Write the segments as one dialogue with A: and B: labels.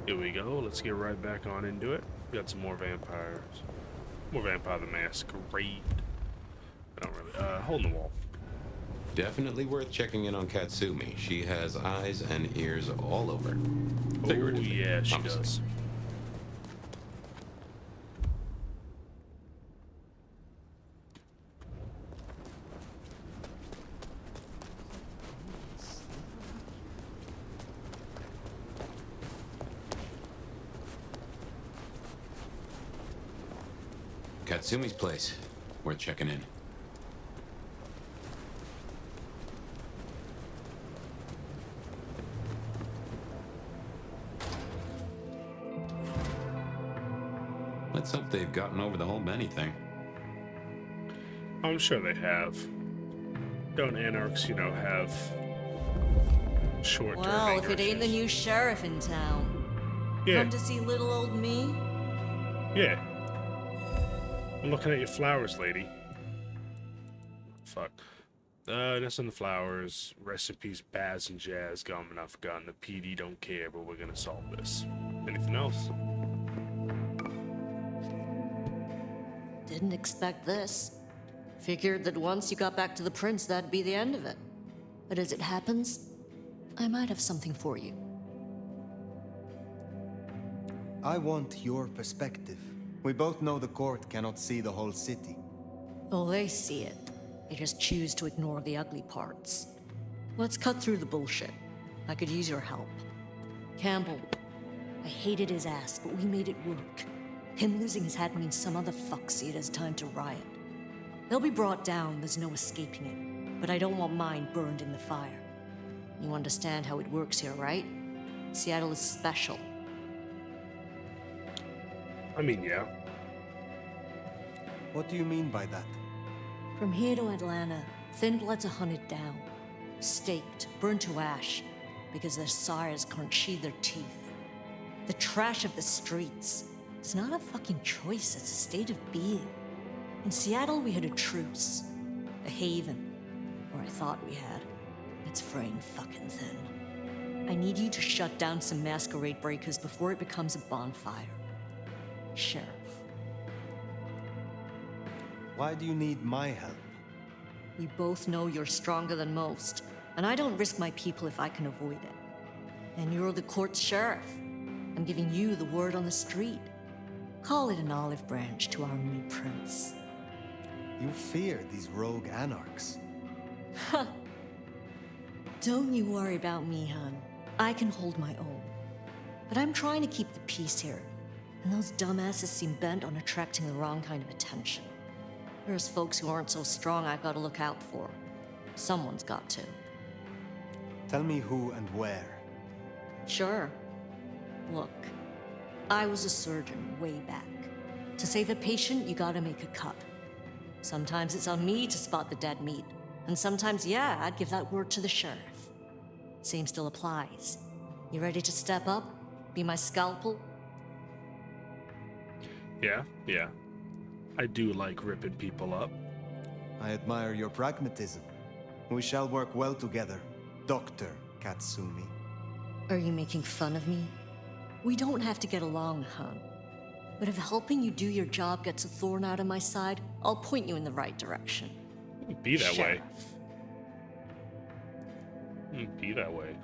A: Here we go. Let's get right back on into it. We got some more vampires. More Vampire the Masquerade. I don't really. Hole in the wall.
B: Definitely worth checking in on Katsumi. She has eyes and ears all over.
A: Oh,
B: Figuratively,
A: yeah, she
B: obviously.
A: does.
B: Katsumi's place. Worth checking in. Let's hope they've gotten over the whole Benny thing.
A: I'm sure they have. Don't anarchs, you know, have short-term
C: Well,
A: anger
C: if it ain't the
A: issues?
C: new sheriff in town.
A: Yeah,
C: Come to see little old me?
A: yeah. I'm looking at your flowers, lady. Fuck. That's on the flowers. Rest in peace, Baz and Jazz. Gone but not forgotten. The PD don't care, but we're gonna solve this. Anything else?
C: Didn't expect this. Figured that once you got back to the prince, that'd be the end of it. But as it happens, I might have something for you.
D: I want your perspective. We both know the court cannot see the whole city.
C: Oh, they see it. They just choose to ignore the ugly parts. Let's cut through the bullshit. I could use your help. Campbell, I hated his ass, but we made it work. Him losing his head means some other fuck see it as time to riot. They'll be brought down, there's no escaping it. But I don't want mine burned in the fire. You understand how it works here, right? Seattle is special.
A: I mean, yeah.
D: What do you mean by that?
C: From here to Atlanta, thin bloods are hunted down, staked, burned to ash, because their sires can't sheathe their teeth. The trash of the streets. It's not a fucking choice, it's a state of being. In Seattle, we had a truce. A haven. Or I thought we had. It's fraying fucking thin. I need you to shut down some masquerade breakers before it becomes a bonfire. Sheriff.
D: Why do you need my help?
C: We both know you're stronger than most, and I don't risk my people if I can avoid it. And you're the court's sheriff. I'm giving you the word on the street. Call it an olive branch to our new prince.
D: You fear these rogue anarchs.
C: Ha! Don't you worry about me, hon. I can hold my own. But I'm trying to keep the peace here, and those dumbasses seem bent on attracting the wrong kind of attention. There's folks who aren't so strong I've got to look out for. Someone's got to.
D: Tell me who and where.
C: Sure. Look, I was a surgeon way back. To save a patient, you gotta make a cut. Sometimes it's on me to spot the dead meat, and sometimes, yeah, I'd give that word to the sheriff. Same still applies. You ready to step up? Be my scalpel?
A: Yeah, yeah. I do like ripping people up.
D: I admire your pragmatism. We shall work well together, Dr. Katsumi.
C: Are you making fun of me? We don't have to get along, hon. But if helping you do your job gets a thorn out of my side, I'll point you in the right direction.
A: Be that way.
C: Sheriff.
A: Be that way.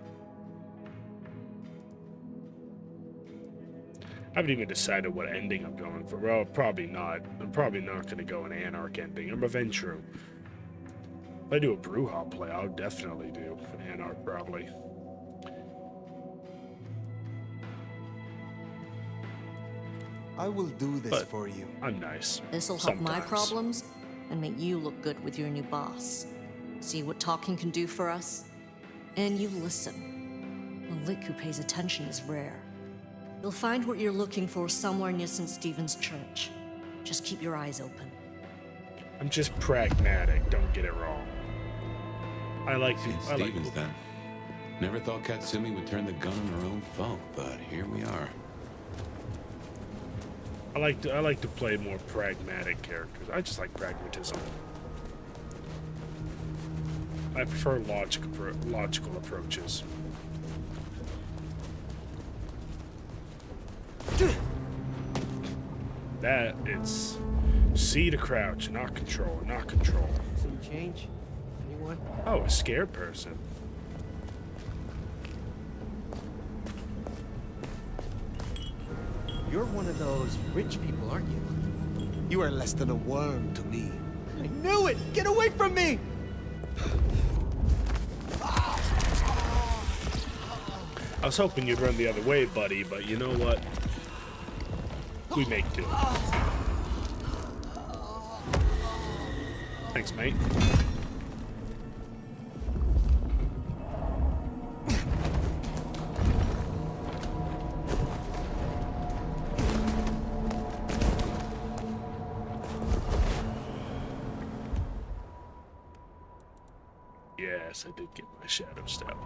A: I haven't even decided what ending I'm going for. Well, probably not. I'm probably not going to go an Anarch ending. I'm a Ventru. If I do a Brewhop play, I'll definitely do an Anarch, probably.
D: I will do this
A: But
D: for you.
A: I'm nice.
C: This'll help my
A: Sometimes.
C: problems and make you look good with your new boss. See what talking can do for us? And you listen. A lick who pays attention is rare. You'll find what you're looking for somewhere near St. Stephen's Church. Just keep your eyes open.
A: I'm just pragmatic, don't get it wrong. I like to...
B: St.
A: I like
B: Stevens, then. Never thought Katsumi would turn the gun on her own folk, but here we are.
A: I like to play more pragmatic characters. I just like pragmatism. I prefer logical approaches. That, it's C to crouch, not control, not control.
E: Some change? Anyone?
A: Oh, a scared person.
E: You're one of those rich people, aren't you?
D: You are less than a worm to me.
E: I knew it! Get away from me!
A: I was hoping you'd run the other way, buddy, but you know what? We make do. Thanks, mate. Yes, I did get my shadow step.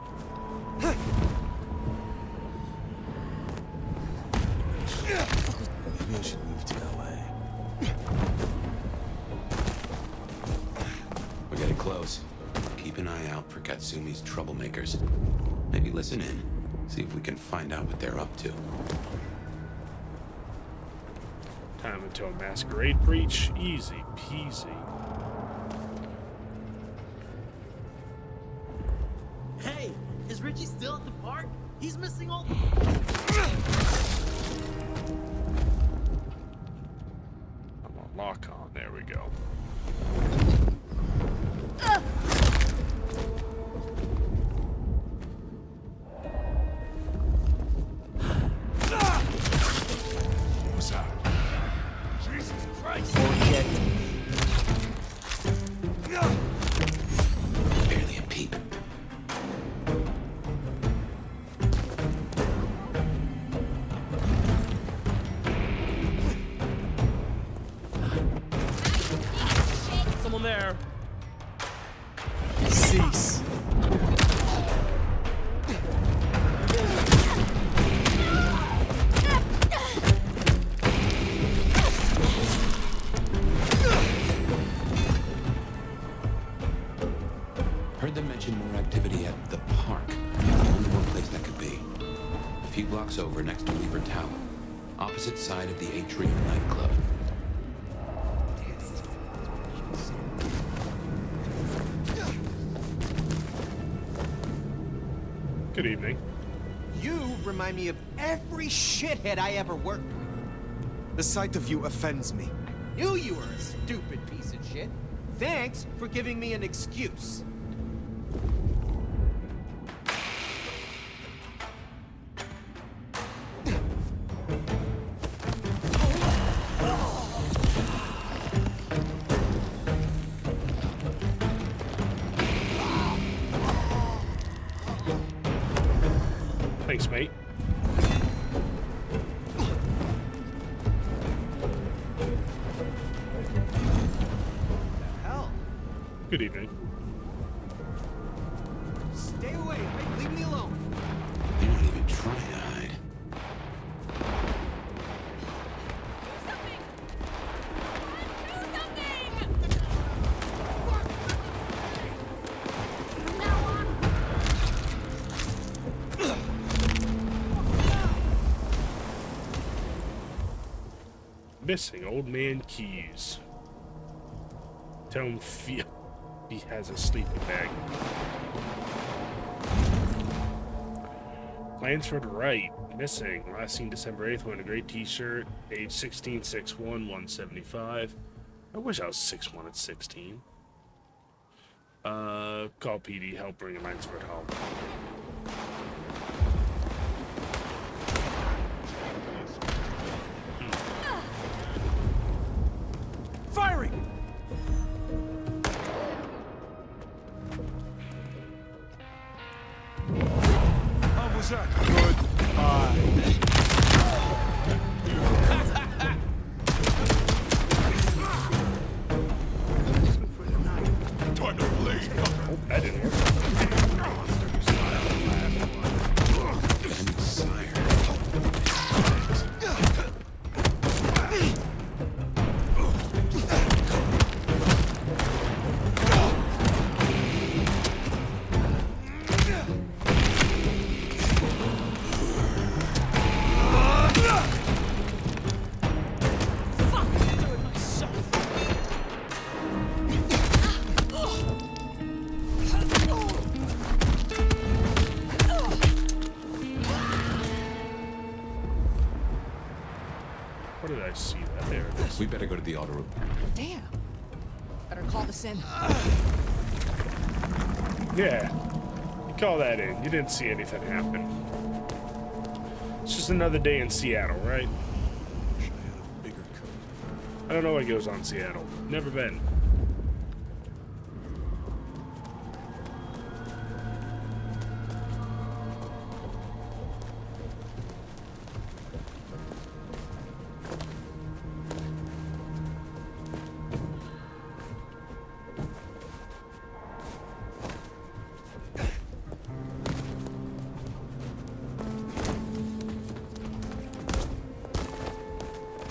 D: Maybe I should move to LA.
B: We're getting close. Keep an eye out for Katsumi's troublemakers. Maybe listen in. See if we can find out what they're up to.
A: Time until a masquerade breach. Easy peasy.
F: Hey, is Richie still at the park? He's missing all the...
A: I'm on lock on. There we go.
G: What's up? Jesus Christ!
E: Forget me.
B: Barely a peep.
F: Someone there.
D: Cease.
B: Heard them mention more activity at the park. Only one place that could be. A few blocks over next to Weaver Tower. Opposite side of the Atrium nightclub.
A: Good evening.
E: You remind me of every shithead I ever worked with.
D: The sight of you offends me.
E: Knew you were a stupid piece of shit. Thanks for giving me an excuse.
A: Thanks, mate.
E: Hell,
A: Good evening.
E: stay away. Right? Leave me alone.
B: You're not even trying to hide.
A: Missing old man keys. Tell him he has a sleeping bag. Plans for the right. Missing. Last seen December 8th wearing a gray t-shirt. Age 16, 6'1", 175. I wish I was 6'1" at 16. Call PD. Help bring a Lansford home.
E: Firing!
G: How was that? Goodbye. Time to bleed.
A: Oh, that didn't work. What did I see that there? It is.
B: We better go to the auto room.
H: Damn. Better call this in.
A: Yeah. Call that in. You didn't see anything happen. It's just another day in Seattle, right?
G: Wish I had a bigger coat.
A: I don't know what goes on in Seattle. Never been.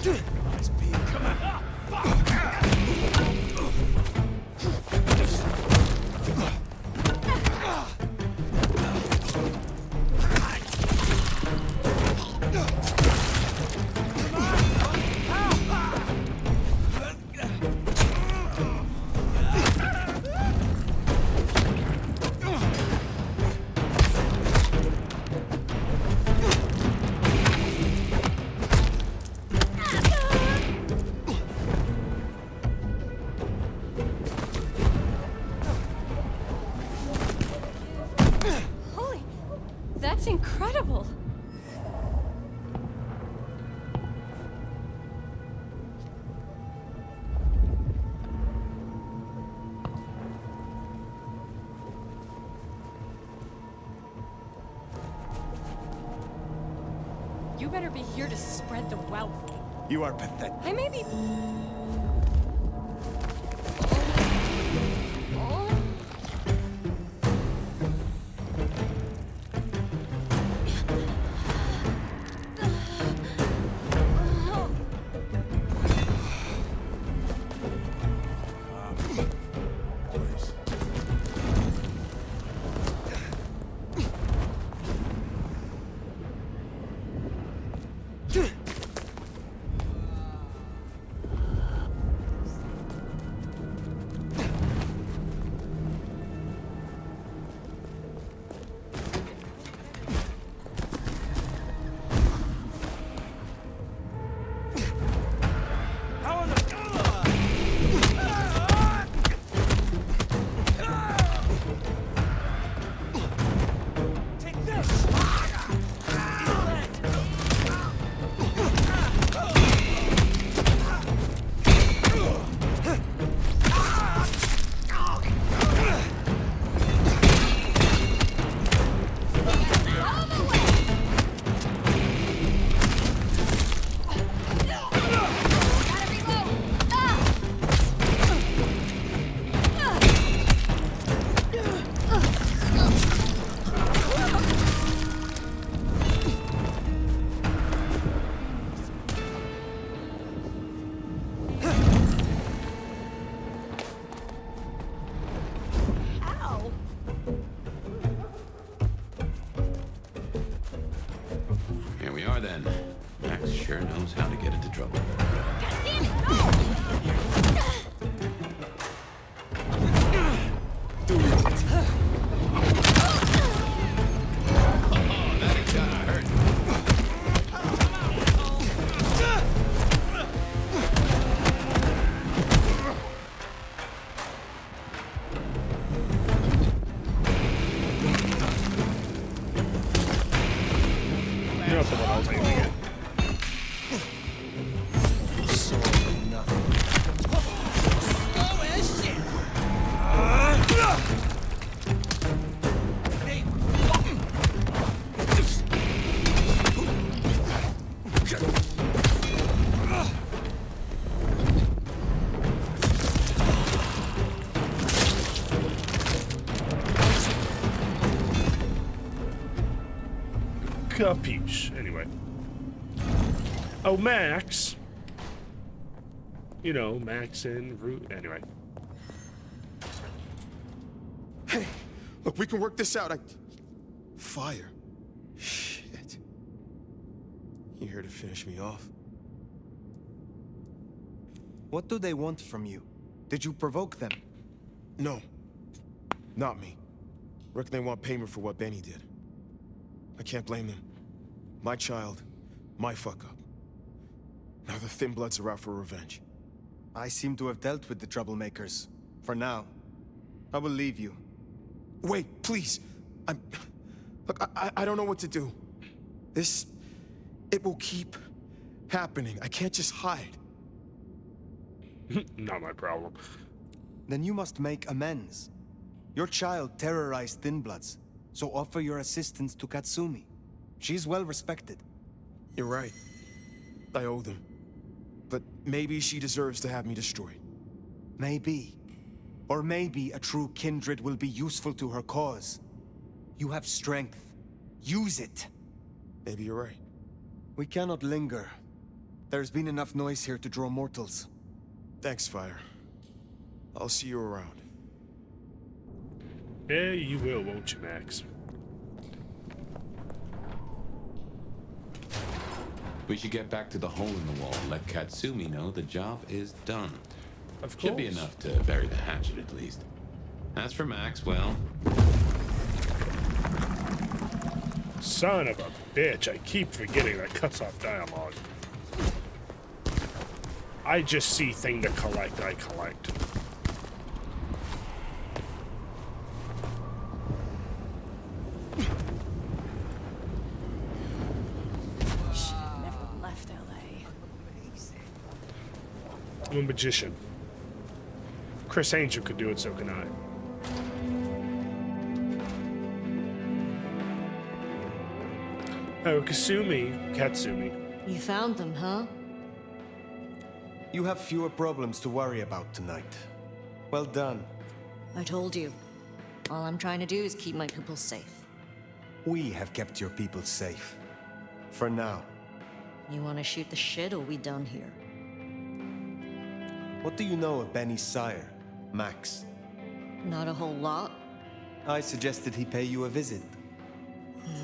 G: Nice beat. Come on.
H: Holy, that's incredible. You better be here to spread the wealth.
D: You are pathetic.
H: I may be...
G: Please. How in the... Take this!
B: Here we are then. Max sure knows how to get into trouble. Oh, that kinda hurt.
A: You're not the one I was aiming at.
D: So nothing.
F: Slow as shit.
A: Capiche. Anyway. Oh, Max. You know, Max and Root. Anyway.
I: Hey, look, we can work this out. Fire. Shit. You here to finish me off?
D: What do they want from you? Did you provoke them?
I: No. Not me. Reckon they want payment for what Benny did. I can't blame them. My child, my fuck up. Now the Thin Bloods are out for revenge.
D: I seem to have dealt with the troublemakers. For now. I will leave you.
I: Wait, please. Look, I don't know what to do. It will keep happening. I can't just hide.
A: Not my problem.
D: Then you must make amends. Your child terrorized Thin Bloods, so offer your assistance to Katsumi. She's well respected.
I: You're right. I owe them. But maybe she deserves to have me destroyed.
D: Maybe. Or maybe a true kindred will be useful to her cause. You have strength. Use it.
I: Maybe you're right.
D: We cannot linger. There's been enough noise here to draw mortals.
I: Thanks, Fire. I'll see you around.
A: Yeah, you will, won't you, Max?
B: We should get back to the hole in the wall and let Katsumi know the job is done.
A: Of course.
B: Should be enough to bury the hatchet at least. As for Max, well...
A: Son of a bitch, I keep forgetting that cuts off dialogue. I just see thing to collect, I collect.
H: Never left LA.
A: I'm a magician. Chris Angel could do it, so can I. Oh, Katsumi.
C: You found them, huh?
D: You have fewer problems to worry about tonight. Well done.
C: I told you. All I'm trying to do is keep my people safe.
D: We have kept your people safe. For now.
C: You want to shoot the shit, or we done here?
D: What do you know of Benny's sire, Max?
C: Not a whole lot.
D: I suggested he pay you a visit.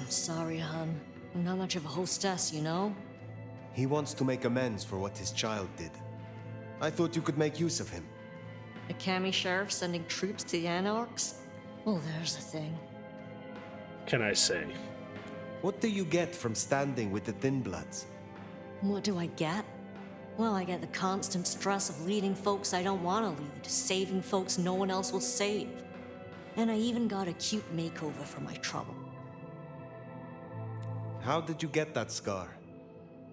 C: Sorry, hon. I'm not much of a hostess, you know?
D: He wants to make amends for what his child did. I thought you could make use of him.
C: A Kami sheriff sending troops to the Anarchs? Well, there's a thing.
A: Can I say?
D: What do you get from standing with the Thin Bloods?
C: What do I get? Well, I get the constant stress of leading folks I don't want to lead, saving folks no one else will save. And I even got a cute makeover for my trouble.
D: How did you get that scar?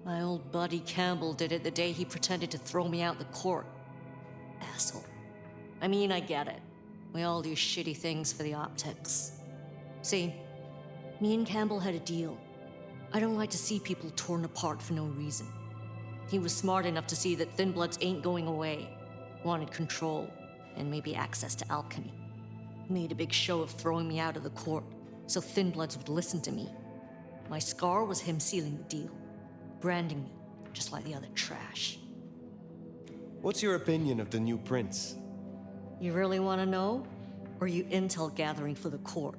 C: My old buddy Campbell did it the day he pretended to throw me out the court. Asshole. I mean, I get it. We all do shitty things for the optics. See, me and Campbell had a deal. I don't like to see people torn apart for no reason. He was smart enough to see that Thin Bloods ain't going away. Wanted control, and maybe access to alchemy. Made a big show of throwing me out of the court, so Thin Bloods would listen to me. My scar was him sealing the deal. Branding me, just like the other trash.
D: What's your opinion of the new prince?
C: You really want to know? Or are you intel gathering for the court?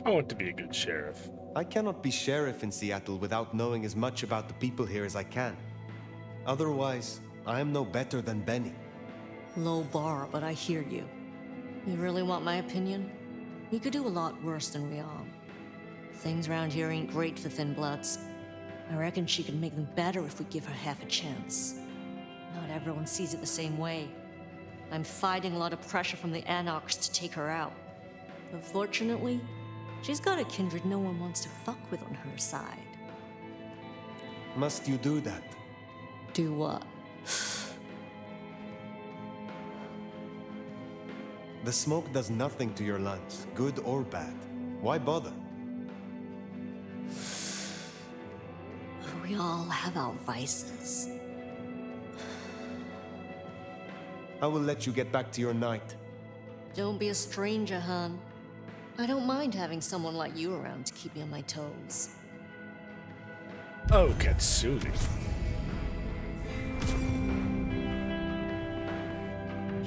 A: I want to be a good sheriff.
D: I cannot be sheriff in Seattle without knowing as much about the people here as I can. Otherwise, I am no better than Benny.
C: Low bar, but I hear you. You really want my opinion? We could do a lot worse than we are. Things around here ain't great for Thin Bloods. I reckon she could make them better if we give her half a chance. Not everyone sees it the same way. I'm fighting a lot of pressure from the Anarchs to take her out. But fortunately, she's got a kindred no one wants to fuck with on her side.
D: Must you do that?
C: Do what?
D: The smoke does nothing to your lungs, good or bad. Why bother?
C: We all have our vices.
D: I will let you get back to your night.
C: Don't be a stranger, hon. I don't mind having someone like you around to keep me on my toes.
A: Oh, Katsumi.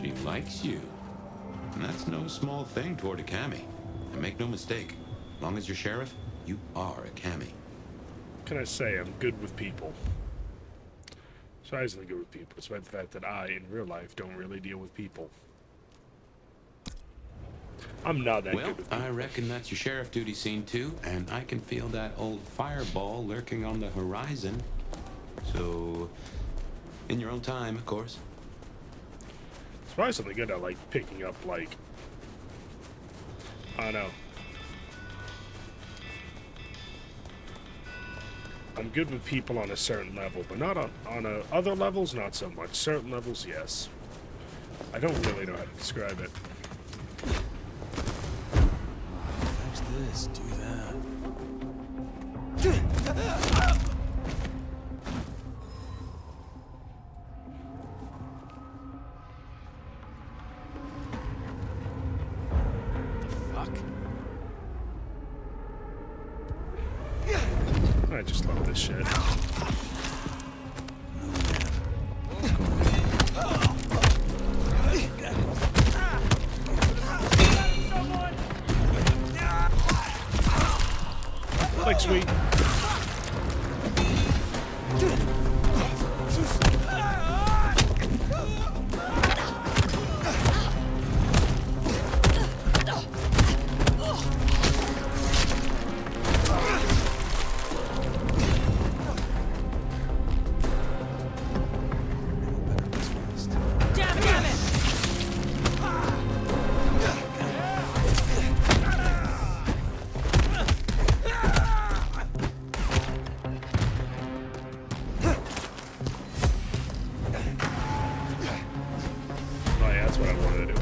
B: She likes you. And that's no small thing toward a Kami. And make no mistake, as long as you're sheriff, you are a Kami.
A: Can I say I'm good with people? Surprisingly good with people, despite the fact that I, in real life, don't really deal with people. I'm not that
B: Well,
A: good with
B: I
A: people.
B: reckon that's your sheriff duty scene too, and I can feel that old fireball lurking on the horizon. So, in your own time, of course.
A: Surprisingly good at like picking up like, I don't know. I'm good with people on a certain level, but not on other levels, not so much. Certain levels, yes. I don't really know how to describe it.
G: Fix this, do that. Fuck.
A: I just love this shit. Like sweet.
H: Damn it!
A: Oh yeah, that's what I wanted to do.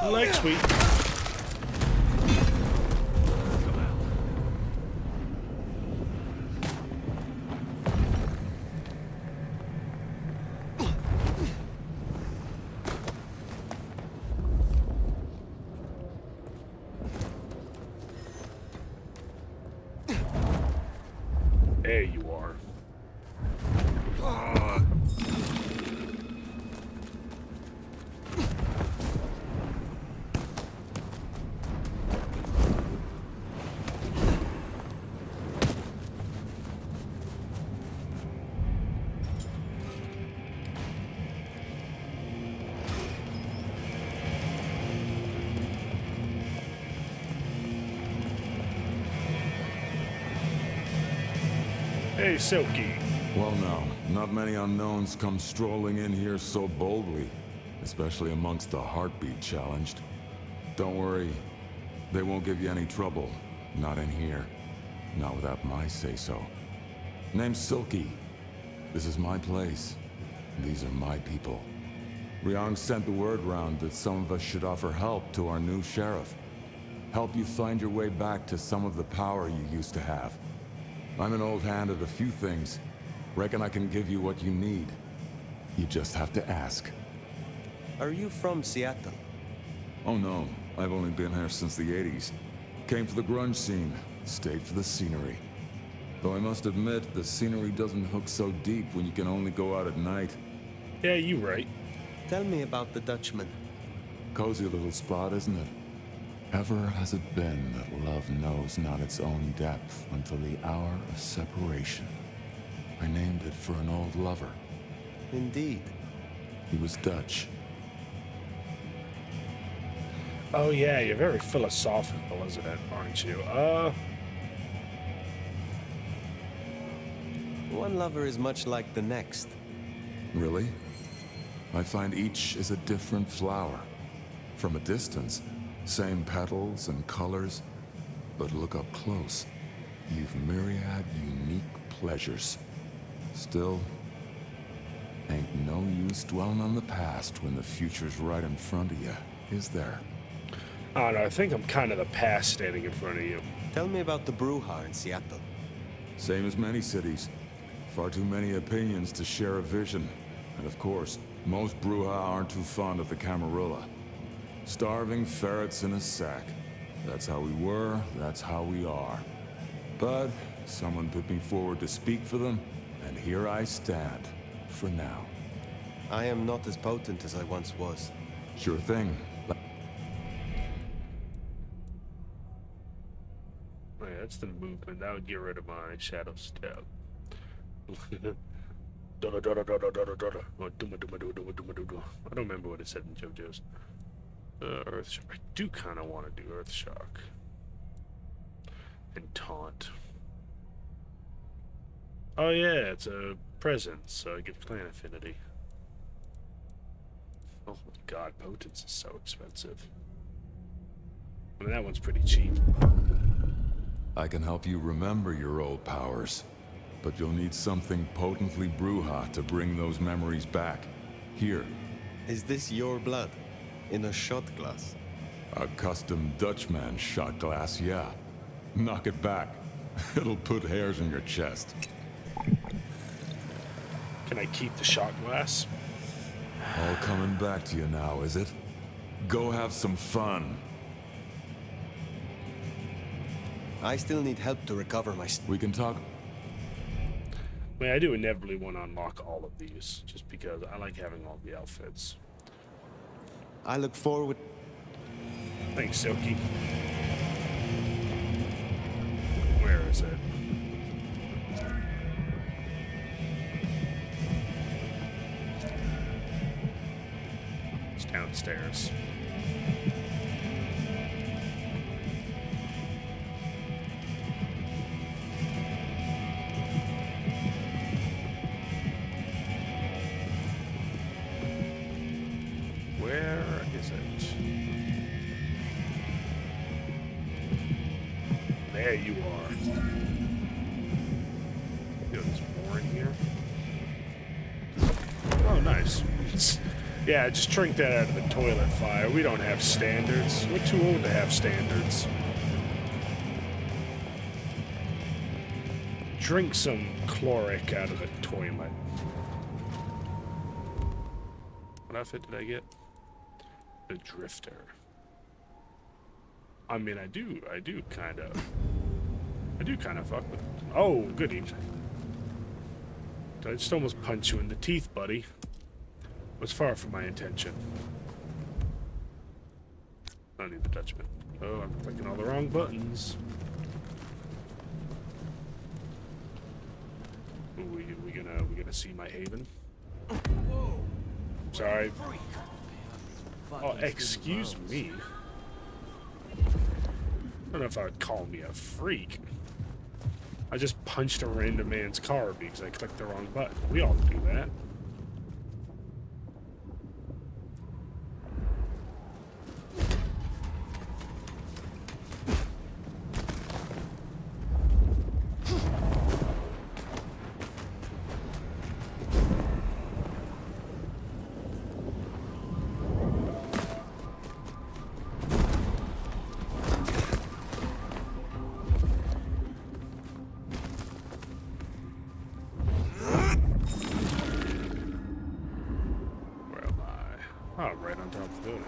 A: Like sweet. There you are. Hey, Silky.
J: Well, no. Not many unknowns come strolling in here so boldly, especially amongst the heartbeat challenged. Don't worry. They won't give you any trouble. Not in here. Not without my say-so. Name's Silky. This is my place. These are my people. Ryong sent the word round that some of us should offer help to our new sheriff. Help you find your way back to some of the power you used to have. I'm an old hand at a few things. Reckon I can give you what you need. You just have to ask.
D: Are you from Seattle?
J: Oh no, I've only been here since the 80s. Came for the grunge scene, stayed for the scenery. Though I must admit, the scenery doesn't hook so deep when you can only go out at night.
A: Yeah, you right.
D: Tell me about the Dutchman.
J: Cozy little spot, isn't it? Ever has it been that love knows not its own depth until the hour of separation. I named it for an old lover.
D: Indeed.
J: He was Dutch.
A: Oh yeah, you're very philosophical, isn't it, aren't you?
D: One lover is much like the next.
J: Really? I find each is a different flower. From a distance, same petals and colors, but look up close. You've myriad unique pleasures. Still, ain't no use dwelling on the past when the future's right in front of you, is there?
A: I don't know, I think I'm kind of the past standing in front of you.
D: Tell me about the Brewha in Seattle.
J: Same as many cities. Far too many opinions to share a vision. And of course, most Brewha aren't too fond of the Camarilla. Starving ferrets in a sack. That's how we were, that's how we are. But someone put me forward to speak for them, and here I stand, for now.
D: I am not as potent as I once was.
J: Sure thing.
A: Oh, yeah, that's the movement. That would get rid of my shadow step. I don't remember what it said in JoJo's. Earth Shock. I do kind of want to do Earth Shock. And Taunt. Oh yeah, it's a present, so I get clan affinity. Oh my god, Potence is so expensive. I mean, that one's pretty cheap.
J: I can help you remember your old powers, but you'll need something potently Bruja to bring those memories back. Here.
D: Is this your blood? In a shot glass?
J: A custom Dutchman shot glass, yeah. Knock it back. It'll put hairs in your chest.
A: Can I keep the shot glass?
J: All coming back to you now, is it? Go have some fun.
D: I still need help to recover my...
J: We can talk...
A: I mean, I do inevitably want to unlock all of these, just because I like having all the outfits.
D: I look forward...
A: Thanks, Silky. Where is it? It's downstairs. Where is it? There you are. Yo, there's more in here. Oh, nice. Yeah, just drink that out of the toilet fire. We don't have standards. We're too old to have standards. Drink some chloric out of the toilet. What outfit did I get? The Drifter. I mean, I do kind of fuck with it. Oh, good evening. I just almost punch you in the teeth, buddy. Was far from my intention. I don't need the Dutchman. Oh, I'm clicking all the wrong buttons. Ooh, we gonna see my haven? Sorry. Oh, excuse me. I don't know if I would call me a freak. I just punched a random man's car because I clicked the wrong button. We all do that. Oh, right on top of the building.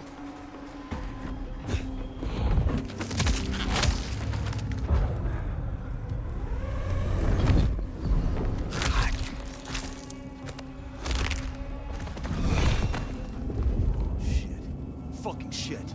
G: Shit. Fucking shit.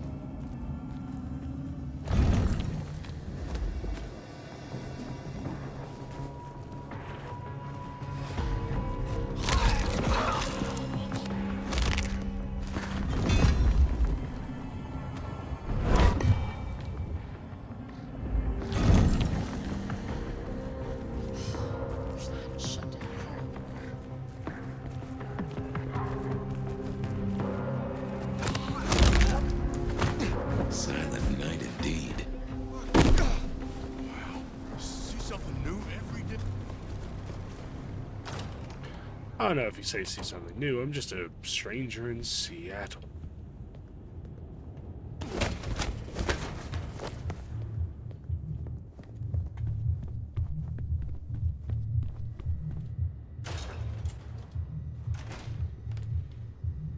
B: Silent night indeed.
G: Wow. See something new every day.
A: I don't know if you say see something new. I'm just a stranger in Seattle.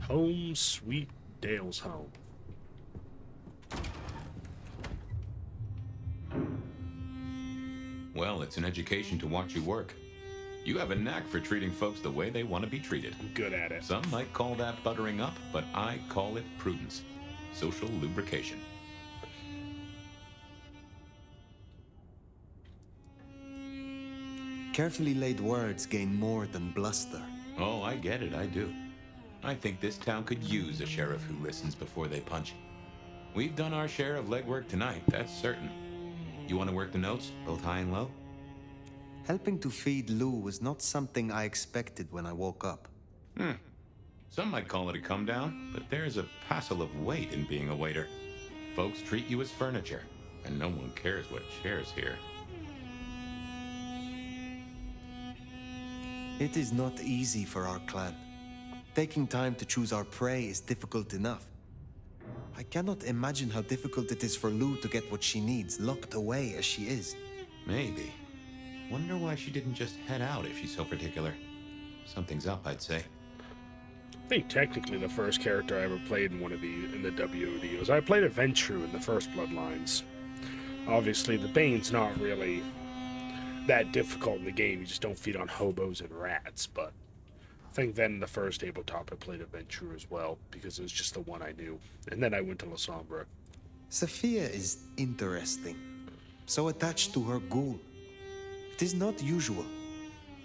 A: Home sweet Dale's home.
B: Well, it's an education to watch you work. You have a knack for treating folks the way they want to be treated.
A: I'm good at it.
B: Some might call that buttering up, but I call it prudence. Social lubrication.
D: Carefully laid words gain more than bluster.
B: Oh, I get it, I do. I think this town could use a sheriff who listens before they punch. We've done our share of legwork tonight, that's certain. You want to work the notes, both high and low?
D: Helping to feed Lou was not something I expected when I woke up.
B: Some might call it a come down, but there's a passel of weight in being a waiter. Folks treat you as furniture, and no one cares what shares here.
D: It is not easy for our clan. Taking time to choose our prey is difficult enough. I cannot imagine how difficult it is for Lou to get what she needs, locked away as she is.
B: Maybe. Wonder why she didn't just head out if she's so particular. Something's up, I'd say.
A: I think technically the first character I ever played in one of in the WOD was I played a Ventrue in the first Bloodlines. Obviously, the Bane's not really that difficult in the game. You just don't feed on hobos and rats, but I think then in the first tabletop I played a Ventrue as well, because it was just the one I knew. And then I went to La Sombra.
D: Sophia is interesting. So attached to her ghoul. It is not usual.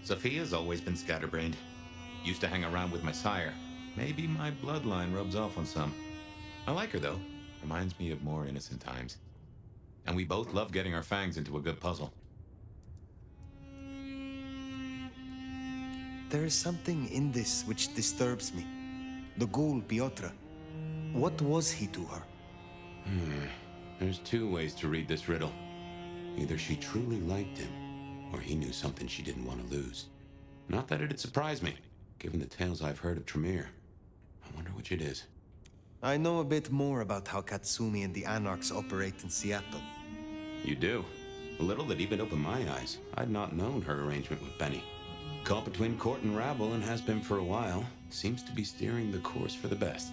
B: Sophia's always been scatterbrained. Used to hang around with my sire. Maybe my bloodline rubs off on some. I like her, though. Reminds me of more innocent times. And we both love getting our fangs into a good puzzle.
D: There is something in this which disturbs me. The ghoul, Piotr. What was he to her?
B: There's two ways to read this riddle. Either she truly liked him, or he knew something she didn't want to lose. Not that it'd surprise me, given the tales I've heard of Tremere. I wonder which it is.
D: I know a bit more about how Katsumi and the Anarchs operate in Seattle.
B: You do? A little that even opened my eyes. I'd not known her arrangement with Benny. Caught between court and rabble and has been for a while. Seems to be steering the course for the best.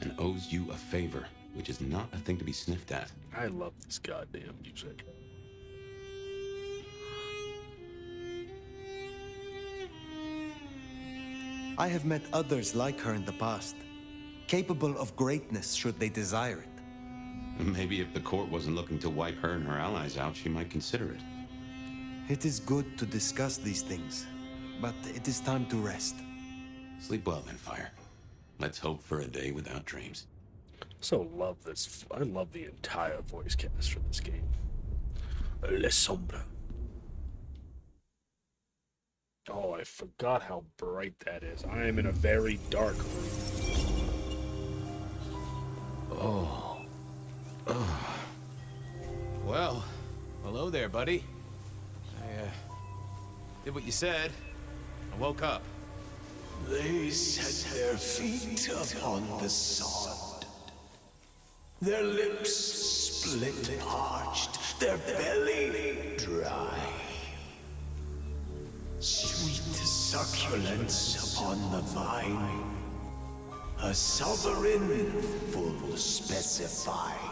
B: And owes you a favor, which is not a thing to be sniffed at.
A: I love this goddamn music.
D: I have met others like her in the past, capable of greatness should they desire it.
B: Maybe if the court wasn't looking to wipe her and her allies out, she might consider it.
D: It is good to discuss these things, but it is time to rest.
B: Sleep well then, Fire. Let's hope for a day without dreams.
A: So love this. I love the entire voice cast for this game. Le Sombre. Oh, I forgot how bright that is. I am in a very dark room.
E: Well, hello there, buddy. I did what you said. I woke up.
K: They set their feet upon the sod. Their lips split parched, their belly dry. Sweet succulence upon the vine. A sovereign full specified.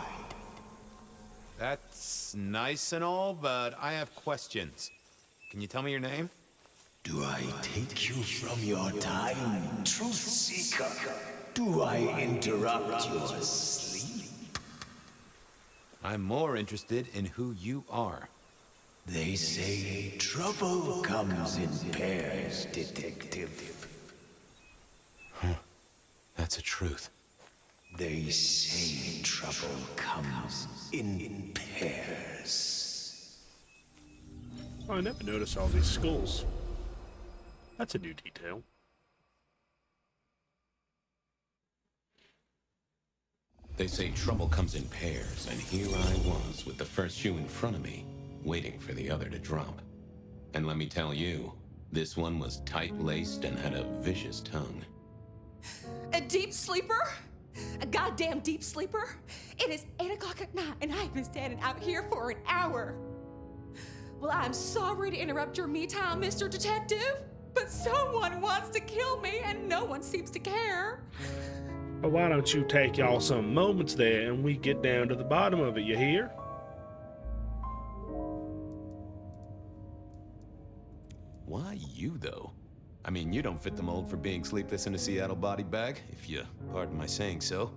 E: That's nice and all, but I have questions. Can you tell me your name?
K: Do I take you from your time, truth seeker? Do I interrupt your sleep?
E: I'm more interested in who you are.
K: They say trouble comes in pairs, detective.
B: That's a truth.
K: They say trouble comes in pairs.
A: Oh, I never noticed all these skulls. That's a new detail.
B: They say trouble comes in pairs, and here I was with the first shoe in front of me, waiting for the other to drop. And let me tell you, this one was tight-laced and had a vicious tongue.
H: A deep sleeper? A goddamn deep sleeper? It is 8 o'clock at night and I've been standing out here for an hour. Well, I'm sorry to interrupt your me time, Mr. Detective, but someone wants to kill me and no one seems to care.
A: Well, why don't you take y'all some moments there and we get down to the bottom of it, you hear?
B: Why you, though? I mean, you don't fit the mold for being sleepless in a Seattle body bag, if you pardon my saying so.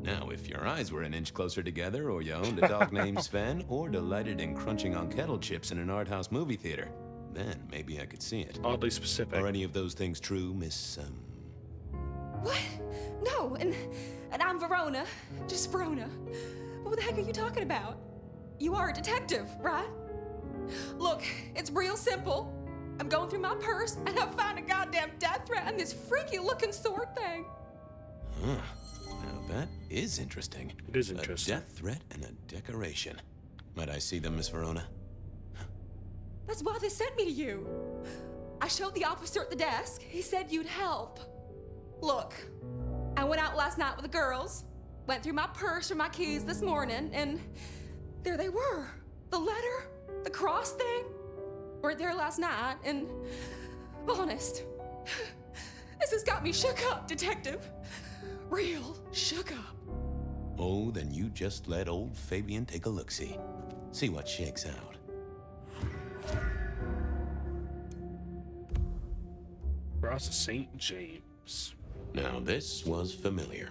B: Now, if your eyes were an inch closer together, or you owned a dog named Sven, or delighted in crunching on kettle chips in an art house movie theater, Then maybe I could see it.
A: Oddly specific.
B: Are any of those things true, Miss,
H: What? No, and I'm Verona. Just Verona. What the heck are you talking about? You are a detective, right? Look, it's real simple. I'm going through my purse and I find a goddamn death threat and this freaky looking sword thing.
B: Huh. Now that is interesting.
A: It is interesting.
B: A death threat and a decoration. Might I see them, Miss Verona?
H: That's why they sent me to you. I showed the officer at the desk. He said you'd help. Look, I went out last night with the girls, went through my purse for my keys this morning, and there they were. The letter, the cross thing, were there last night, and honest, this has got me shook up, detective. Real shook up.
B: Oh, then you just let old Fabien take a look-see. See what shakes out.
A: Cross of St. James.
B: Now this was familiar.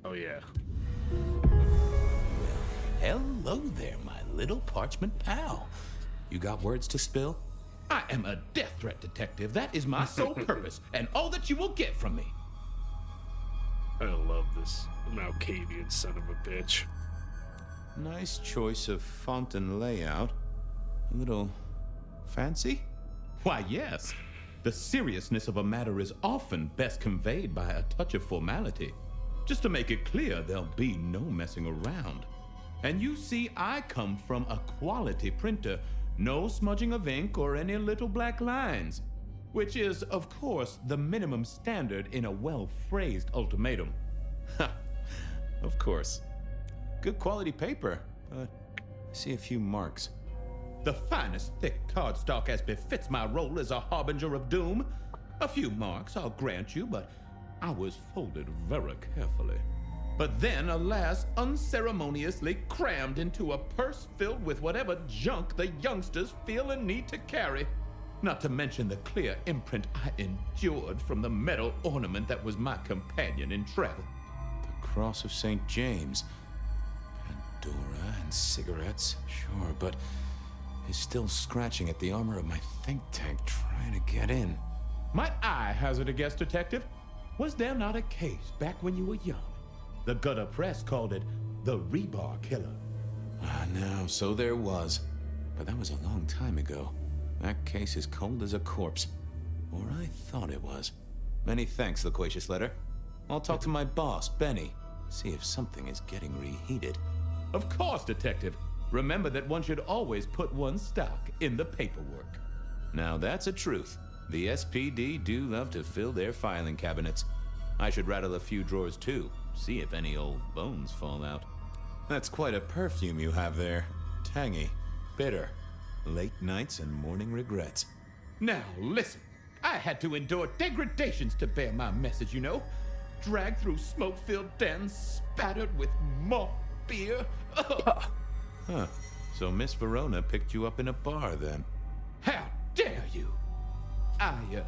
A: Oh, yeah.
L: Hello there, my little parchment pal.
B: You got words to spill?
L: I am a death threat detective. That is my sole purpose, and all that you will get from me.
A: I love this Malkavian son of a bitch.
B: Nice choice of font and layout. A little fancy?
L: Why, yes. The seriousness of a matter is often best conveyed by a touch of formality. Just to make it clear, there'll be no messing around. And you see, I come from a quality printer. No smudging of ink or any little black lines. Which is, of course, the minimum standard in a well-phrased ultimatum.
B: Ha! Of course. Good quality paper, but I see a few marks.
L: The finest thick cardstock as befits my role as a harbinger of doom. A few marks, I'll grant you, but I was folded very carefully. But then, alas, unceremoniously crammed into a purse filled with whatever junk the youngsters feel a need to carry. Not to mention the clear imprint I endured from the metal ornament that was my companion in travel.
B: The Cross of St. James. Pandora and cigarettes, sure, but is still scratching at the armor of my think tank trying to get in.
L: Might I hazard a guess, detective? Was there not a case back when you were young? The gutter press called it the rebar killer.
B: Ah, no, so there was. But that was a long time ago. That case is cold as a corpse. Or I thought it was. Many thanks, loquacious letter. I'll talk to my boss, Benny. See if something is getting reheated.
L: Of course, detective. Remember that one should always put one's stock in the paperwork.
B: Now that's a truth. The SPD do love to fill their filing cabinets. I should rattle a few drawers too. See if any old bones fall out. That's quite a perfume you have there. Tangy, bitter, late nights and morning regrets.
L: Now, listen. I had to endure degradations to bear my message, you know. Dragged through smoke-filled dens, spattered with malt beer.
B: Huh. So Miss Verona picked you up in a bar, then?
L: How dare you? Yeah,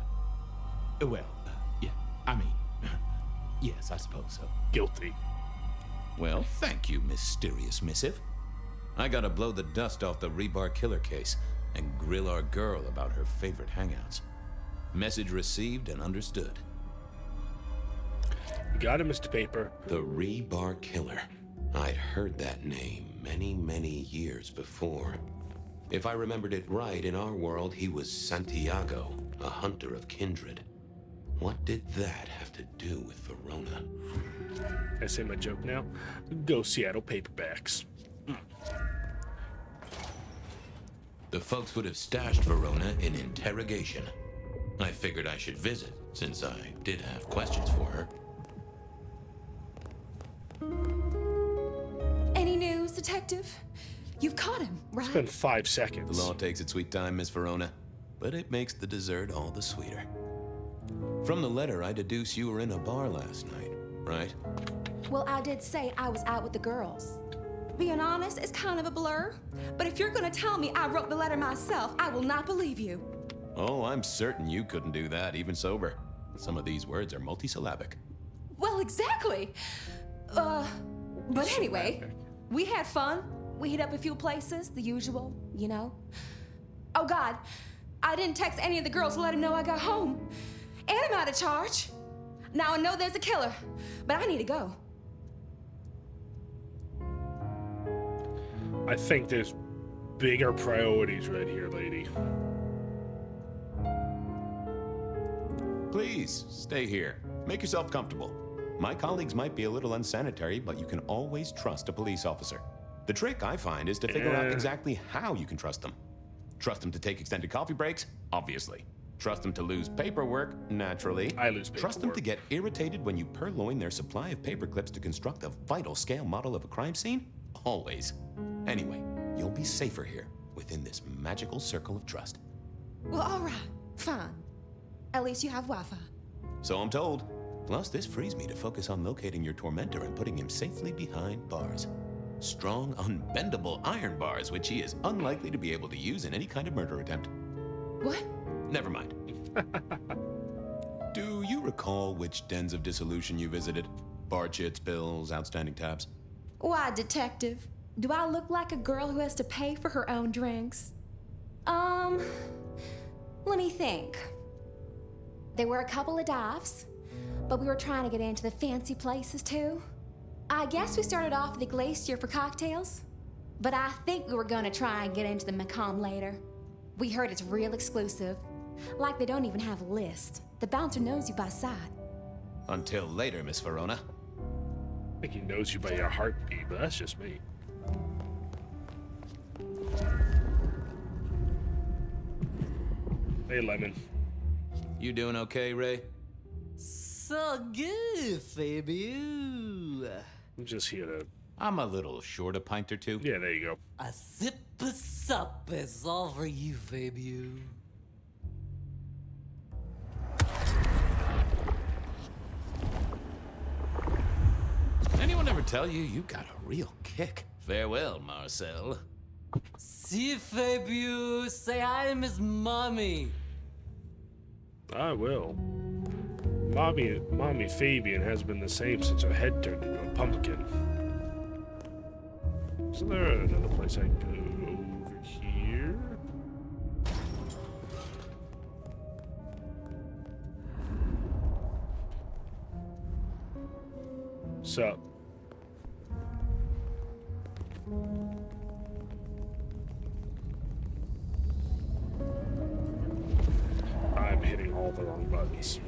L: I mean, yes, I suppose so.
A: Guilty.
B: Well, thank you, mysterious missive. I gotta blow the dust off the rebar killer case and grill our girl about her favorite hangouts. Message received and understood.
A: You got it, Mr. Paper.
B: The rebar killer. I'd heard that name many, many years before. If I remembered it right, in our world, he was Santiago, a hunter of kindred. What did that have to do with Verona?
A: I say my joke now. Go Seattle Paperbacks.
B: The folks would have stashed Verona in interrogation. I figured I should visit, since I did have questions for her.
H: Any news, detective? You've caught him, right?
A: It's been 5 seconds.
B: The law takes its sweet time, Miss Verona, but it makes the dessert all the sweeter. From the letter, I deduce you were in a bar last night, right?
H: Well, I did say I was out with the girls. Being honest, it's kind of a blur. But if you're gonna tell me I wrote the letter myself, I will not believe you.
B: Oh, I'm certain you couldn't do that, even sober. Some of these words are multisyllabic.
H: Well, exactly. But anyway, We had fun. We hit up a few places, the usual, you know. Oh God, I didn't text any of the girls to let them know I got home. And I'm out of charge. Now I know there's a killer, but I need to go.
A: I think there's bigger priorities right here, lady.
B: Please, stay here. Make yourself comfortable. My colleagues might be a little unsanitary, but you can always trust a police officer. The trick, I find, is to figure out exactly how you can trust them. Trust them to take extended coffee breaks? Obviously. Trust them to lose paperwork? Naturally.
A: I lose paperwork.
B: Trust them to get irritated when you purloin their supply of paper clips to construct a vital scale model of a crime scene? Always. Anyway, you'll be safer here, within this magical circle of trust.
H: Well, all right, fine. At least you have Wi-Fi.
B: So I'm told. Plus, this frees me to focus on locating your tormentor and putting him safely behind bars. Strong, unbendable iron bars, which he is unlikely to be able to use in any kind of murder attempt.
H: What?
B: Never mind. Do you recall which dens of dissolution you visited? Bar chits, bills, outstanding tabs?
H: Why, detective? Do I look like a girl who has to pay for her own drinks? Let me think. There were a couple of dives, but we were trying to get into the fancy places too. I guess we started off at the Glacier for cocktails, but I think we were gonna try and get into the Macomb later. We heard it's real exclusive. Like they don't even have a list. The bouncer knows you by sight.
B: Until later, Miss Verona.
A: I think he knows you by your heartbeat, but that's just me. Hey, Lemon.
E: You doing okay, Ray?
F: So good, Fabien.
A: I'm just here to...
E: I'm a little short a pint or two.
A: Yeah, there you go.
F: A sip of sup is all for you, Fabien.
E: Anyone ever tell you you got a real kick? Farewell, Marcel.
F: See, Fabien, say hi to Miss Mommy.
A: I will. Mommy Fabien has been the same since her head turned into a pumpkin. Is there another place I can go over here? Sup? I'm hitting all the wrong buttons.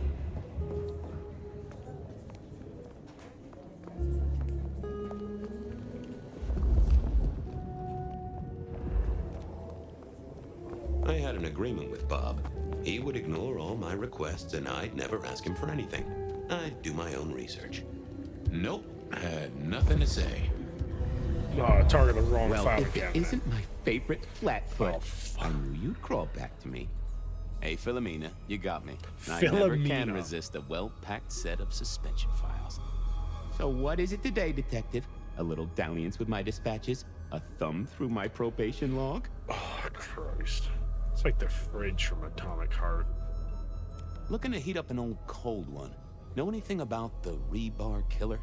B: I had an agreement with Bob. He would ignore all my requests and I'd never ask him for anything. I'd do my own research.
E: Nope, I had nothing to say.
A: Oh, target the wrong
M: well,
A: file
M: if
A: again.
M: it isn't my favorite flatfoot,
A: Oh,
M: I knew you'd crawl back to me.
B: Hey, Filamena, you got me. I
A: Filamena.
B: never can resist a well-packed set of suspension files.
M: So what is it today, Detective? A little dalliance with my dispatches? A thumb through my probation log?
A: Oh, Christ. It's like the fridge from Atomic Heart.
B: Looking to heat up an old cold one. Know anything about the rebar killer?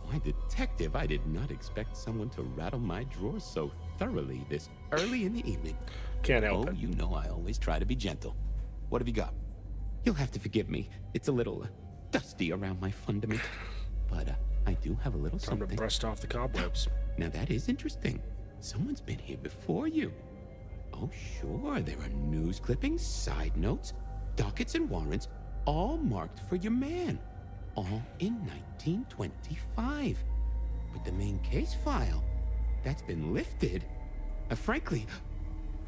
M: Why, Detective, I did not expect someone to rattle my drawers so thoroughly this early in the evening.
A: Can't help
B: Oh,
A: it.
B: you know I always try to be gentle. What have you got?
M: You'll have to forgive me. It's a little dusty around my fundament. But I do have a little
A: Time
M: something.
A: to brush off the cobwebs.
M: Now that is interesting. Someone's been here before you. Oh, sure, there are news clippings, side notes, dockets and warrants, all marked for your man. All in 1925. But the main case file, that's been lifted. Frankly,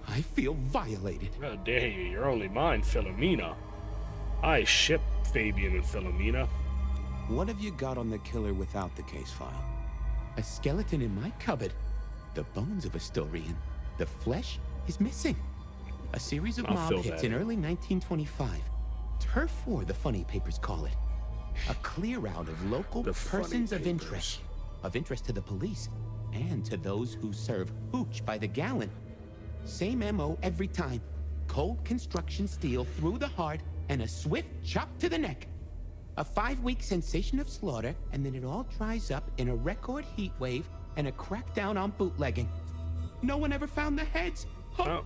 M: I feel violated.
A: How dare you? You're only mine, Filamena. I ship Fabien and Filamena.
B: What have you got on the killer without the case file?
M: A skeleton in my cupboard. The bones of a Storian. The flesh is missing. A series of
A: I'll
M: mob
A: fill
M: hits
A: that
M: in
A: in.
M: early 1925. Turf War, the funny papers call it. A clear out of local
A: The funny
M: persons of
A: papers.
M: interest. Of interest to the police and to those who serve hooch by the gallon. Same MO every time. Cold construction steel through the heart and a swift chop to the neck. A 5-week sensation of slaughter, and then it all dries up in a record heat wave and a crackdown on bootlegging. No one ever found the heads.
A: Oh,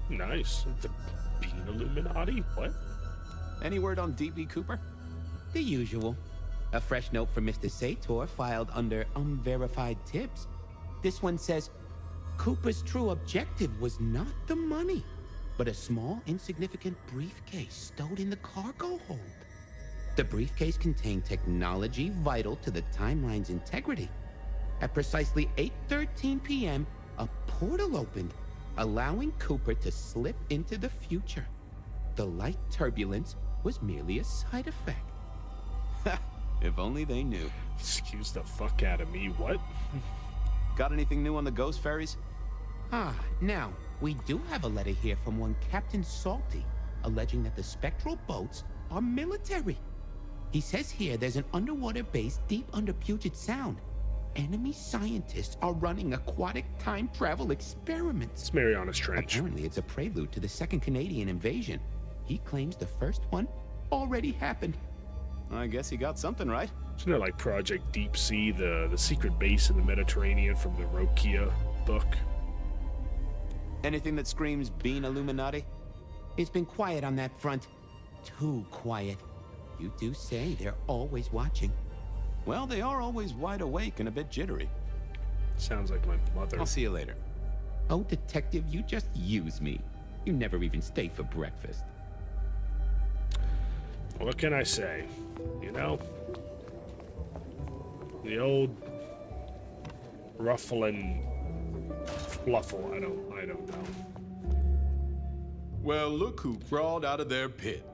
A: nice. The Bean Illuminati? What?
E: Any word on D.B. Cooper?
M: The usual. A fresh note from Mr. Sator filed under unverified tips. This one says, Cooper's true objective was not the money, but a small, insignificant briefcase stowed in the cargo hold. The briefcase contained technology vital to the timeline's integrity. At precisely 8:13 p.m., a portal opened, allowing Cooper to slip into the future. The light turbulence was merely a side effect.
E: If only they knew.
A: Excuse the fuck out of me, what?
E: Got anything new on the ghost ferries?
M: Now, we do have a letter here from one Captain Salty, alleging that the spectral boats are military. He says here there's an underwater base deep under Puget Sound. Enemy scientists are running aquatic time travel experiments.
A: It's Mariana's Trench.
M: Apparently, it's a prelude to the second Canadian invasion. He claims the first one already happened.
E: I guess he got something right.
A: Isn't it like Project Deep Sea, the secret base in the Mediterranean from the Rokia book?
E: Anything that screams Bean Illuminati?
M: It's been quiet on that front. Too quiet. You do say they're always watching.
E: Well, they are always wide awake and a bit jittery.
A: Sounds like my mother.
E: I'll see you later.
M: Oh, detective, you just use me. You never even stay for breakfast.
A: What can I say? You know? The old ruffling fluffle, I don't know.
I: Well, look who crawled out of their pit.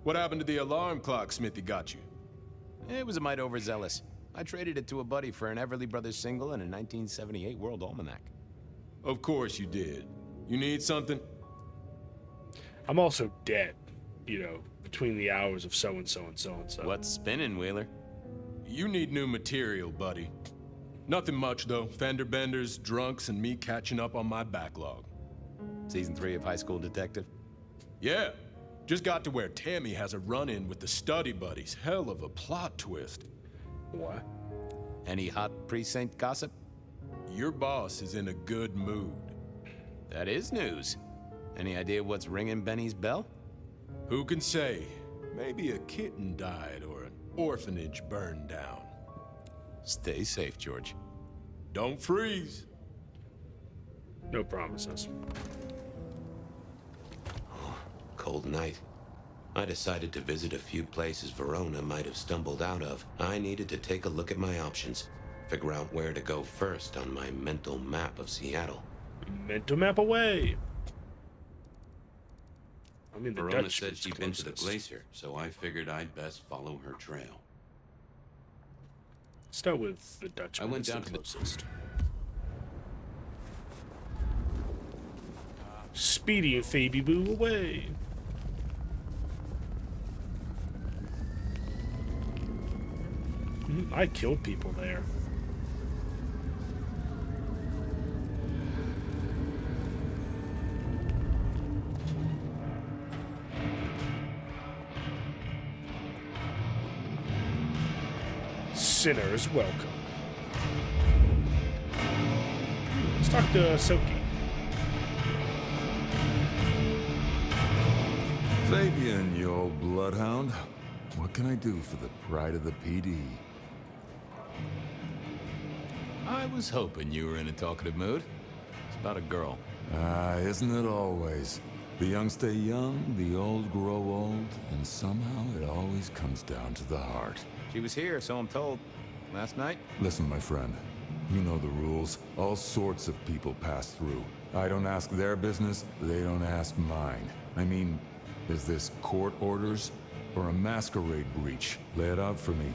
I: What happened to the alarm clock Smithy got you?
E: It was a mite overzealous. I traded it to a buddy for an Everly Brothers single and a 1978 World Almanac.
I: Of course you did. You need something?
A: I'm also dead, you know, between the hours of so-and-so and so-and-so.
E: What's spinning, Wheeler?
I: You need new material, buddy. Nothing much, though. Fender benders, drunks, and me catching up on my backlog.
E: Season 3 of High School Detective?
I: Yeah. Just got to where Tammy has a run-in with the study buddies. Hell of a plot twist.
A: What?
E: Any hot precinct gossip?
I: Your boss is in a good mood.
E: That is news. Any idea what's ringing Benny's bell?
I: Who can say? Maybe a kitten died or an orphanage burned down.
E: Stay safe, George.
I: Don't freeze.
A: No promises.
B: Cold night. I decided to visit a few places Verona might have stumbled out of. I needed to take a look at my options, figure out where to go first on my mental map of Seattle.
A: Mental map away! I mean, the
B: Verona
A: Dutch
B: said
A: was
B: she'd been to the
A: closest.
B: glacier, so I figured I'd best follow her trail.
A: Start with the Dutch.
B: I went down
A: the
B: to the
A: closest. Speedy and Faby Boo away! I killed people there. Sinners welcome. Let's talk to Soki.
J: Fabien, you old bloodhound. What can I do for the pride of the PD?
E: I was hoping you were in a talkative mood. It's about a girl.
J: Isn't it always? The young stay young, the old grow old, and somehow it always comes down to the heart.
E: She was here, so I'm told. Last night?
J: Listen, my friend. You know the rules. All sorts of people pass through. I don't ask their business, they don't ask mine. I mean, is this court orders or a masquerade breach? Lay it out for me.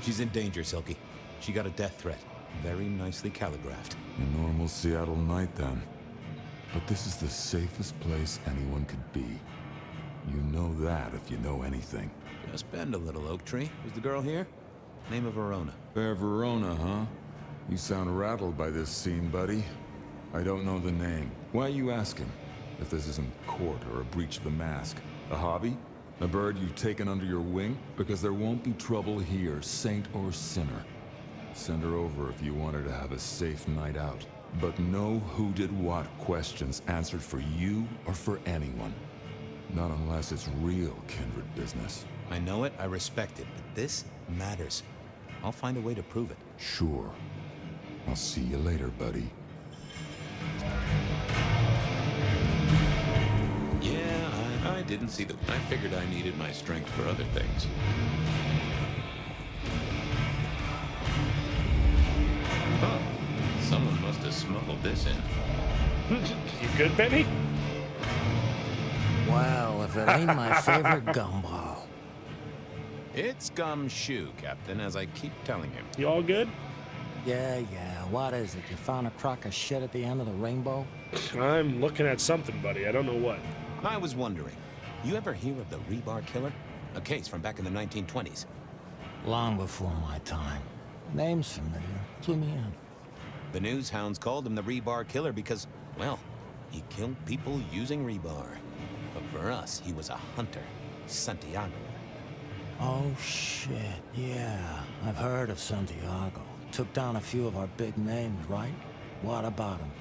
E: She's in danger, Silky. She got a death threat. Very nicely calligraphed.
J: A normal Seattle night, then. But this is the safest place anyone could be. You know that if you know anything.
E: Just bend a little, Oak Tree. Was the girl here? Name of Verona.
J: Fair Verona, huh? You sound rattled by this scene, buddy. I don't know the name. Why are you asking? If this isn't court or a breach of the mask. A hobby? A bird you've taken under your wing? Because there won't be trouble here, saint or sinner. Send her over if you want her to have a safe night out. But no who did what questions answered for you or for anyone. Not unless it's real kindred business.
E: I know it, I respect it, but this matters. I'll find a way to prove it.
J: Sure. I'll see you later, buddy.
B: Yeah, I didn't see the... I figured I needed my strength for other things. Huh. Someone must have smuggled this in.
A: You good, Benny?
N: Well, if it ain't my favorite gumball.
E: It's gumshoe, Captain, as I keep telling you.
A: You all good?
N: Yeah. What is it? You found a crock of shit at the end of the rainbow?
A: I'm looking at something, buddy. I don't know what.
E: I was wondering, you ever hear of the Rebar Killer? A case from back in the 1920s.
N: Long before my time. Name's familiar. Clue me in.
E: The news hounds called him the Rebar Killer because, well, he killed people using rebar. But for us, he was a hunter. Santiago.
N: Oh, shit. Yeah. I've heard of Santiago. Took down a few of our big names, right? What about him?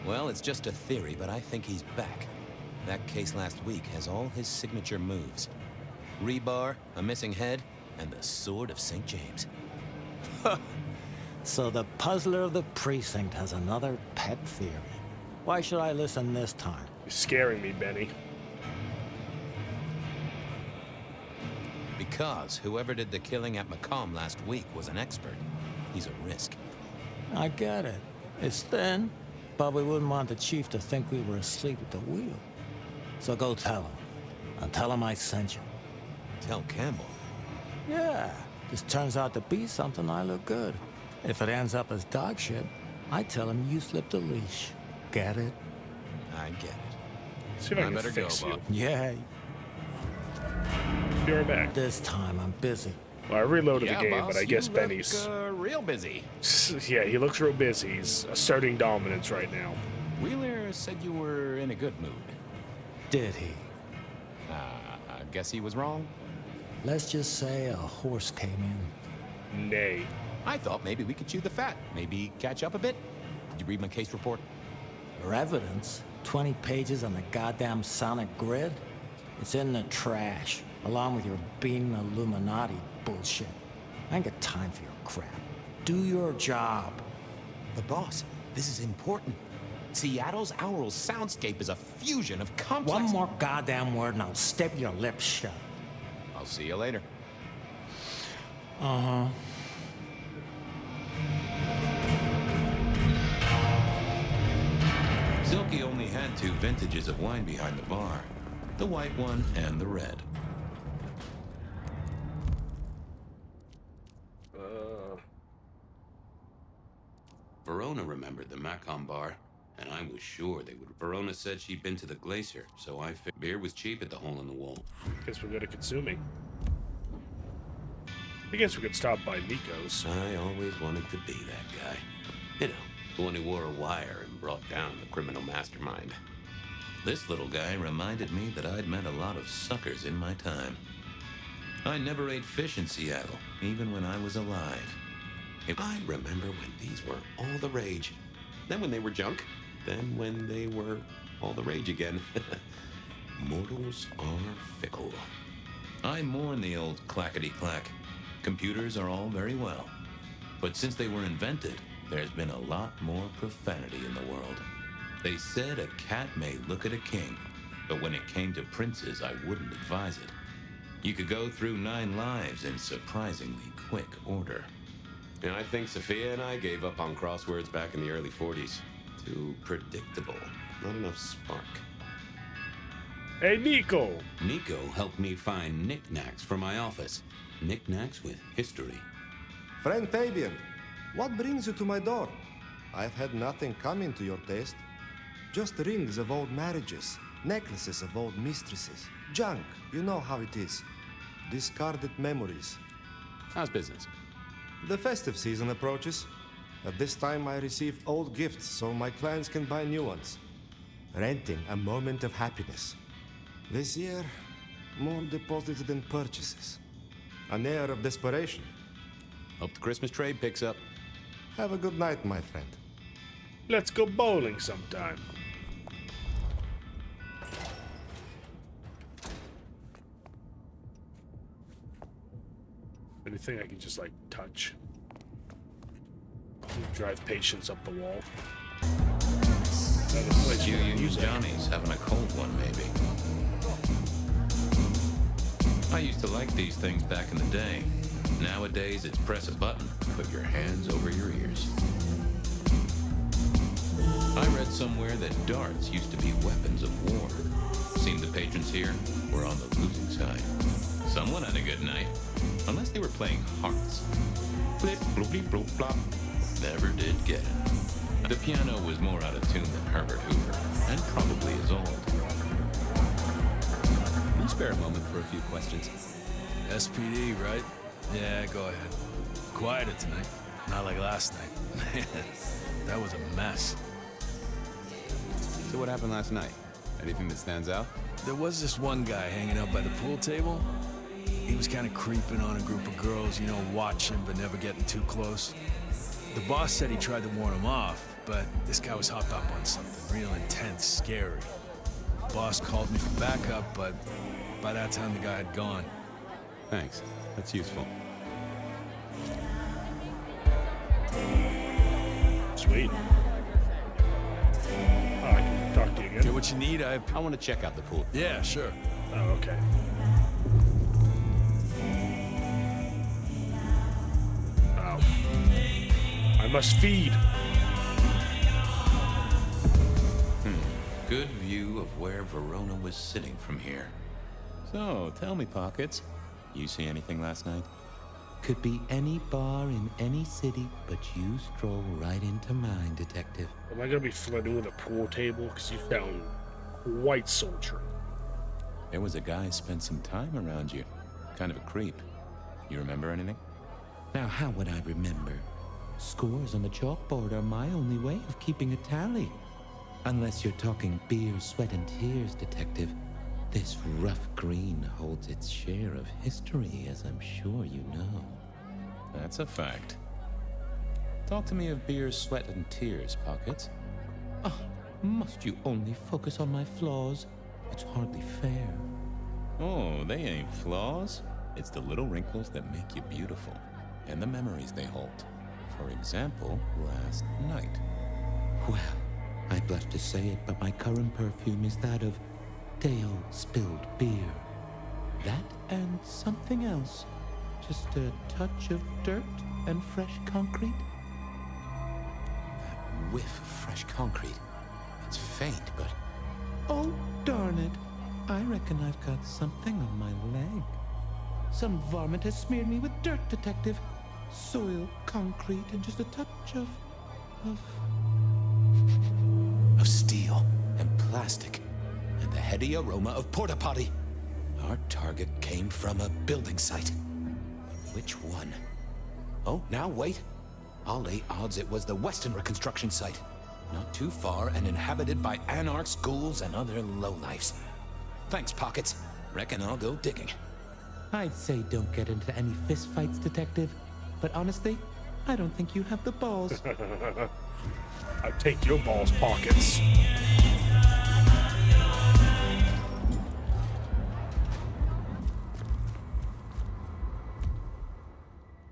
E: Well, it's just a theory, but I think he's back. That case last week has all his signature moves. Rebar, a missing head, and the Sword of St. James.
N: So the puzzler of the precinct has another pet theory. Why should I listen this time?
A: You're scaring me, Benny.
E: Because whoever did the killing at Macomb last week was an expert. He's a risk.
N: I get it. It's thin, but we wouldn't want the chief to think we were asleep at the wheel. So go tell him. And tell him I sent you.
E: Tell Campbell?
N: Yeah. This turns out to be something, I look good. If it ends up as dog shit, I tell him you slipped a leash. Get it?
E: I get it.
A: See if I can
E: better
A: fix
E: go,
A: you.
E: Bob.
N: Yeah.
A: Be right back.
N: This time I'm busy.
A: Well, I reloaded
E: Yeah,
A: the game,
E: boss,
A: but I guess
E: you
A: Benny's...
E: look, real busy.
A: Yeah, he looks real busy. He's asserting dominance right now.
E: Wheeler said you were in a good mood.
N: Did he?
E: I guess he was wrong.
N: Let's just say a horse came in.
A: Nay.
E: I thought maybe we could chew the fat. Maybe catch up a bit. Did you read my case report?
N: Your evidence? 20 pages on the goddamn sonic grid? It's in the trash, along with your bean Illuminati bullshit. I ain't got time for your crap. Do your job.
E: But boss, this is important. Seattle's aural soundscape is a fusion of complex...
N: One more goddamn word and I'll step your lips shut.
E: I'll see you later.
N: Uh-huh.
B: Silky only had 2 vintages of wine behind the bar. The white one and the red. Verona remembered the Macomb bar, and I was sure they would. Verona said she'd been to the glacier, so I figured beer was cheap at the hole in the wall.
A: Guess we're good at consuming. I guess we could stop by Miko's.
B: I always wanted to be that guy. You know, the one who wore a wire and brought down the criminal mastermind. This little guy reminded me that I'd met a lot of suckers in my time. I never ate fish in Seattle, even when I was alive. I remember when these were all the rage. Then when they were junk. Then when they were all the rage again. Mortals are fickle. I mourn the old clackety-clack. Computers are all very well. But since they were invented, there's been a lot more profanity in the world. They said a cat may look at a king, but when it came to princes, I wouldn't advise it. You could go through 9 lives in surprisingly quick order. And I think Sophia and I gave up on crosswords back in the early 40s. Too predictable. Not enough spark.
A: Hey, Nico!
B: Nico helped me find knickknacks for my office. Knickknacks with history.
O: Friend Fabien, what brings you to my door? I've had nothing coming to your taste. Just rings of old marriages, necklaces of old mistresses. Junk, you know how it is. Discarded memories.
E: How's business?
O: The festive season approaches. At this time, I receive old gifts so my clients can buy new ones. Renting a moment of happiness. This year, More deposits than purchases. An air of desperation.
E: Hope the Christmas trade picks up.
O: Have a good night, my friend.
A: Let's go bowling sometime. Anything I can just like touch. Drive patience up the wall.
E: You use Johnny's having a cold one, maybe. I used to like these things back in the day. Nowadays, it's press a button, put your hands over your ears. I read somewhere that darts used to be weapons of war. Seemed the patrons here were on the losing side. Someone had a good night, unless they were playing hearts. Flip, bloopy, bloop, flop. Never did get it. The piano was more out of tune than Herbert Hoover, and probably as old.
P: Can you spare a moment for a few questions? SPD, right? Yeah, go ahead. Quieter tonight. Not like last night. Man, that was a mess.
Q: So what happened last night? Anything that stands out?
P: There was this one guy hanging out by the pool table. He was kind of creeping on a group of girls, you know, watching but never getting too close. The boss said he tried to warn him off, but this guy was hopped up on something real intense, scary. The boss called me for backup, but by that time the guy had gone.
Q: Thanks. That's useful.
A: Sweet. Oh, I can talk to you again.
P: Get what you need, I
E: want to check out the pool.
P: Yeah, sure.
A: Oh, okay. Oh. I must feed.
E: Good view of where Verona was sitting from here. So, tell me, Pockets, you see anything last night?
M: Could be any bar in any city, but you stroll right into mine, Detective.
A: Am I gonna be flirting with a pool table? Because you sound quite sultry.
E: There was a guy spent some time around you. Kind of a creep. You remember anything?
M: Now, how would I remember? Scores on the chalkboard are my only way of keeping a tally. Unless you're talking beer, sweat, and tears, Detective. This rough green holds its share of history, as I'm sure you know.
E: That's a fact. Talk to me of beer, sweat, and tears, Pockets.
M: Ah, must you only focus on my flaws? It's hardly fair.
E: Oh, they ain't flaws. It's the little wrinkles that make you beautiful, and the memories they hold. For example, last night.
M: Well, I blush to say it, but my current perfume is that of day-old spilled beer. That and something else. Just a touch of dirt and fresh concrete.
E: That whiff of fresh concrete. It's faint, but...
M: Oh, darn it. I reckon I've got something on my leg. Some varmint has smeared me with dirt, Detective. Soil, concrete, and just a touch of
E: steel and plastic. And the heady aroma of porta potty. Our target came from a building site. Which one? Oh, now wait. I'll lay odds it was the Weston reconstruction site. Not too far and inhabited by anarchs, ghouls, and other lowlifes. Thanks, Pockets. Reckon I'll go digging.
M: I'd say don't get into any fistfights, Detective. But honestly, I don't think you have the balls.
A: I take your balls, Pockets.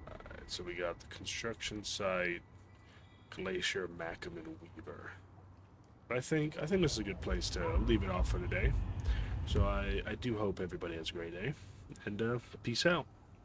A: Alright, so we got the construction site, Glacier, Mackham, and Weaver. But I think this is a good place to leave it off for today. So I do hope everybody has a great day, and peace out.